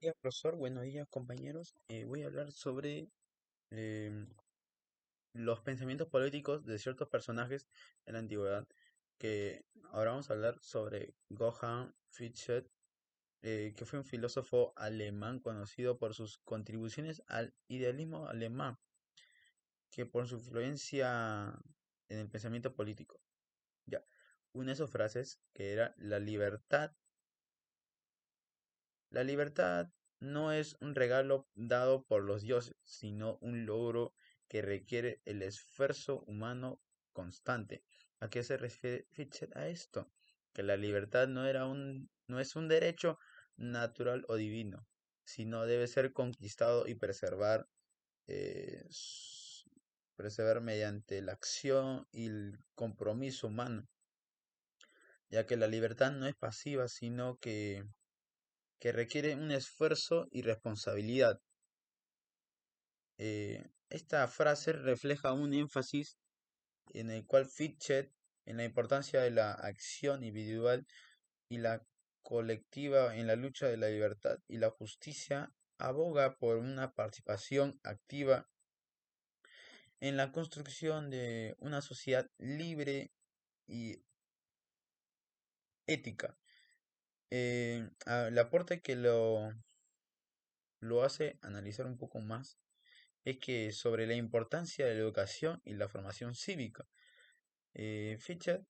Buenos días, profesor. Buenos días, compañeros. Voy a hablar sobre em, los pensamientos políticos de ciertos personajes en la antigüedad. Que ahora vamos a hablar sobre Johann Fichte, que fue un filósofo alemán conocido por sus contribuciones al idealismo alemán, que por su influencia en el pensamiento político. Ya, una de sus frases que era la libertad no es un regalo dado por los dioses, sino un logro que requiere el esfuerzo humano constante. ¿A qué se refiere Fichte a esto? Que la libertad no es un derecho natural o divino, sino debe ser conquistado y preservar mediante la acción y el compromiso humano, ya que la libertad no es pasiva, sino que requiere un esfuerzo y responsabilidad. Esta frase refleja un énfasis en el cual Fichte, en la importancia de la acción individual y la colectiva en la lucha de la libertad y la justicia, aboga por una participación activa en la construcción de una sociedad libre y ética. El aporte que lo hace analizar un poco más es que sobre la importancia de la educación y la formación cívica. Fichte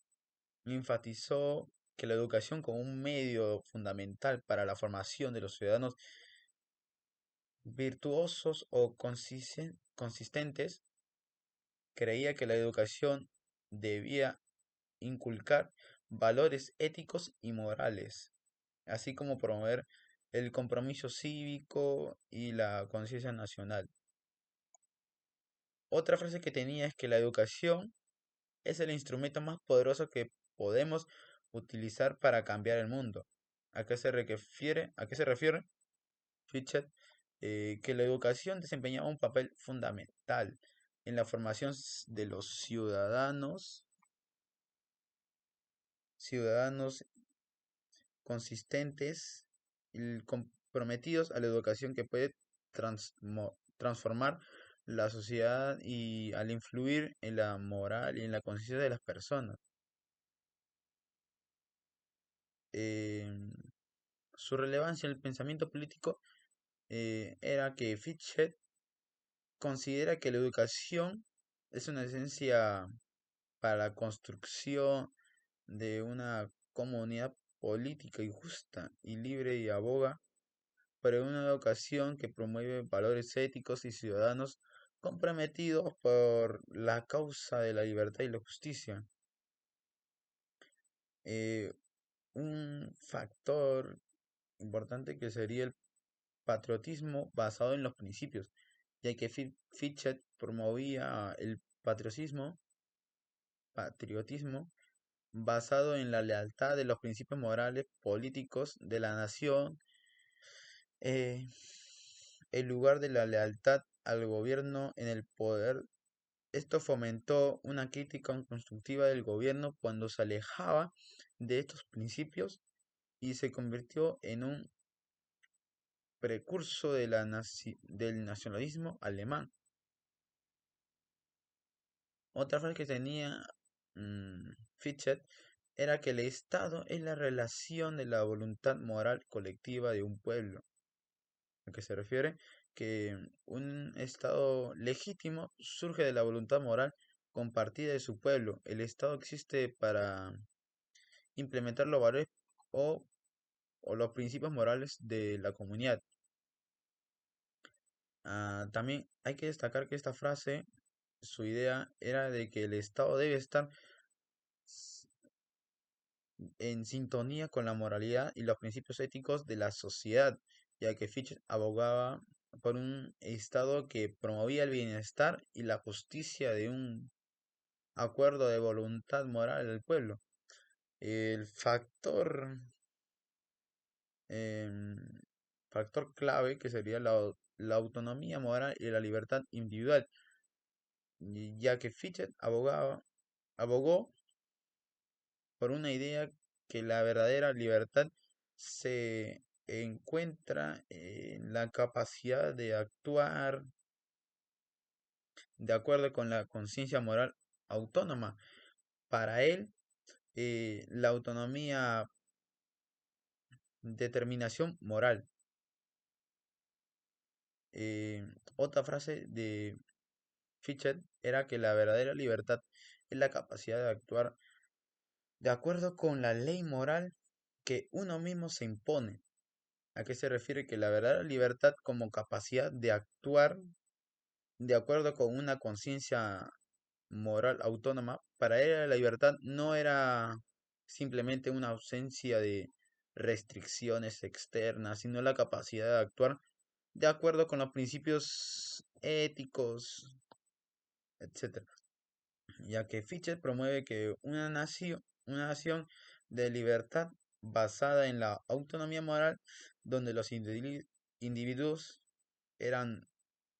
enfatizó que la educación como un medio fundamental para la formación de los ciudadanos virtuosos o consistentes, creía que la educación debía inculcar valores éticos y morales, así como promover el compromiso cívico y la conciencia nacional. Otra frase que tenía es que la educación es el instrumento más poderoso que podemos utilizar para cambiar el mundo. ¿A qué se refiere? ¿A qué se refiere? Fichte, que la educación desempeñaba un papel fundamental en la formación de los ciudadanos consistentes y comprometidos a la educación que puede transformar la sociedad y al influir en la moral y en la conciencia de las personas. Em, Su relevancia en el pensamiento político era que Fichte considera que la educación es una esencia para la construcción de una comunidad política y justa y libre y aboga por una educación que promueve valores éticos y ciudadanos comprometidos por la causa de la libertad y la justicia. Eh, un factor importante que sería el patriotismo basado en los principios, ya que Fichte promovía el patriotismo basado en la lealtad de los principios morales políticos de la nación, eh, en lugar de la lealtad al gobierno en el poder. Esto fomentó una crítica constructiva del gobierno cuando se alejaba de estos principios y se convirtió en un precursor de del nacionalismo alemán. Otra frase que tenía Fichte era que el Estado es la relación de la voluntad moral colectiva de un pueblo. ¿A qué se refiere? Que un Estado legítimo surge de la voluntad moral compartida de su pueblo. El Estado existe para implementar los valores o, o los principios morales de la comunidad. También hay que destacar que esta frase, su idea era de que el Estado debe estar en sintonía con la moralidad y los principios éticos de la sociedad, ya que Fichte abogaba por un Estado que promovía el bienestar y la justicia de un acuerdo de voluntad moral del pueblo. El em, factor clave que sería la autonomía moral y la libertad individual, ya que Fichte abogó por una idea que la verdadera libertad se encuentra en la capacidad de actuar de acuerdo con la conciencia moral autónoma. Para él, la autonomía, determinación moral. Otra frase de Fichte era que la verdadera libertad es la capacidad de actuar de acuerdo con la ley moral que uno mismo se impone. ¿A qué se refiere? Que la verdadera libertad como capacidad de actuar de acuerdo con una conciencia moral autónoma. Para él la libertad no era simplemente una ausencia de restricciones externas, sino la capacidad de actuar de acuerdo con los principios éticos, etcétera. Ya que Fichte promueve que una nación de libertad basada en la autonomía moral, donde los individuos eran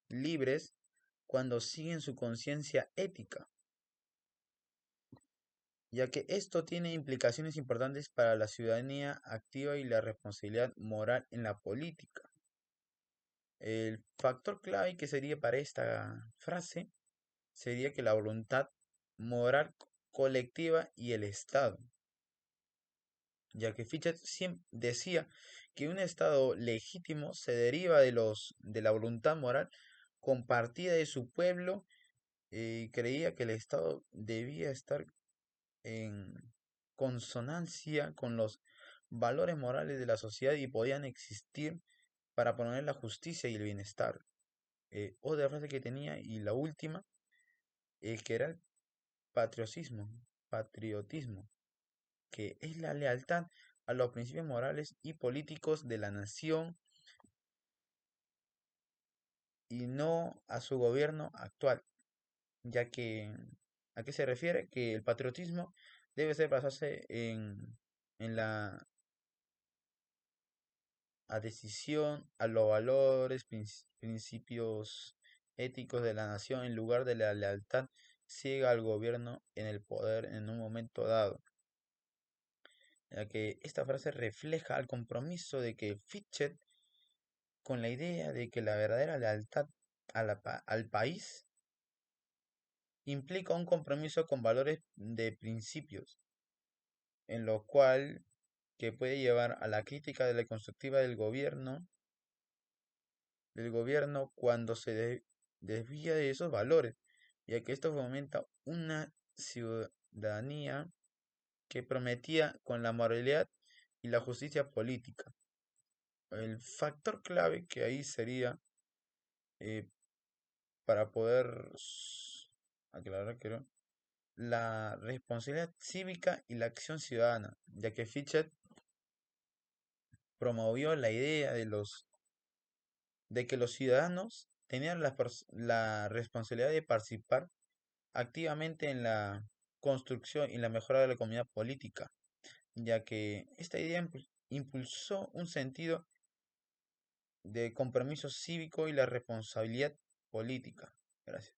libres cuando siguen su conciencia ética, ya que esto tiene implicaciones importantes para la ciudadanía activa y la responsabilidad moral en la política. El factor clave que sería para esta frase sería que la voluntad moral colectiva y el Estado, ya que Fichte siempre decía que un Estado legítimo se deriva de la voluntad moral compartida de su pueblo, y creía que el Estado debía estar en consonancia con los valores morales de la sociedad y podían existir para promover la justicia y el bienestar. Otra frase que tenía y la última, que era el patriotismo, que es la lealtad a los principios morales y políticos de la nación y no a su gobierno actual, ya que ¿a qué se refiere? Que el patriotismo debe ser basarse en la adhesión a los valores, principios éticos de la nación en lugar de la lealtad ciega al gobierno en el poder en un momento dado, ya que esta frase refleja el compromiso de que Fichte con la idea de que la verdadera lealtad al país implica un compromiso con valores de principios, en lo cual que puede llevar a la crítica de la constructiva del gobierno cuando desvía de esos valores, ya que esto fomenta una ciudadanía que prometía con la moralidad y la justicia política. El factor clave que ahí sería, eh, para poder aclarar, creo, la responsabilidad cívica y la acción ciudadana, ya que Fichte promovió la idea de que los ciudadanos tenían la responsabilidad de participar activamente en la construcción y la mejora de la comunidad política, ya que esta idea impulsó un sentido de compromiso cívico y la responsabilidad política. Gracias.